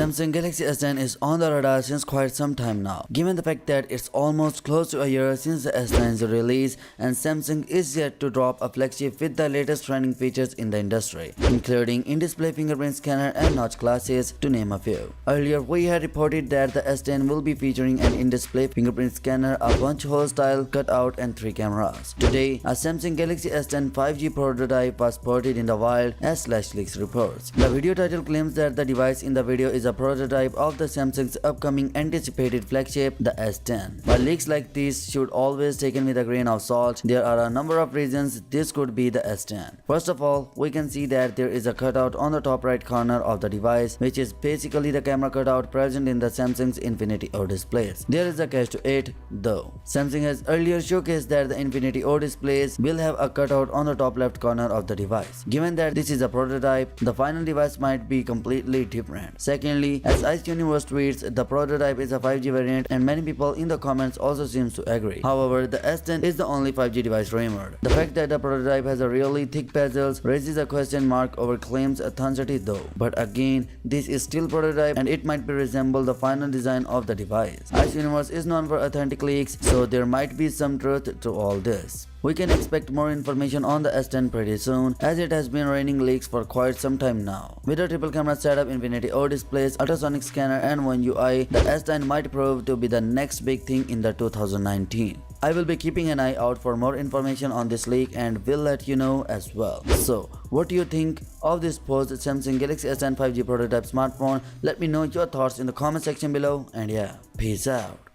Samsung Galaxy S10 is on the radar since quite some time now. Given the fact that it's almost close to a year since the S10's release and Samsung is yet to drop a flagship with the latest trending features in the industry, including in-display fingerprint scanner and notch glasses to name a few. Earlier we had reported that the S10 will be featuring an in-display fingerprint scanner, a punch hole style cutout and 3 cameras. Today, a Samsung Galaxy S10 5G prototype was spotted in the wild as Leaks reports. The video title claims that the device in the video is a prototype of the Samsung's upcoming anticipated flagship, the S10. While leaks like these should always taken with a grain of salt, there are a number of reasons this could be the S10. First of all, we can see that there is a cutout on the top right corner of the device, which is basically the camera cutout present in the Samsung's Infinity O displays. There is a catch to it, though. Samsung has earlier showcased that the Infinity O displays will have a cutout on the top left corner of the device. Given that this is a prototype, the final device might be completely different. Secondly, as Ice Universe tweets, the prototype is a 5G variant and many people in the comments also seems to agree. However, the S10 is the only 5G device rumored. The fact that the prototype has a really thick bezels raises a question mark over claims' authenticity though. But again, this is still prototype and it might be resemble the final design of the device. Ice Universe is known for authentic leaks, so there might be some truth to all this. We can expect more information on the S10 pretty soon, as it has been raining leaks for quite some time now. With a triple camera setup, Infinity O displays, ultrasonic scanner and One UI, the S10 might prove to be the next big thing in the 2019. I will be keeping an eye out for more information on this leak and will let you know as well. So, what do you think of this post Samsung Galaxy S10 5G prototype smartphone? Let me know your thoughts in the comment section below, and yeah, peace out.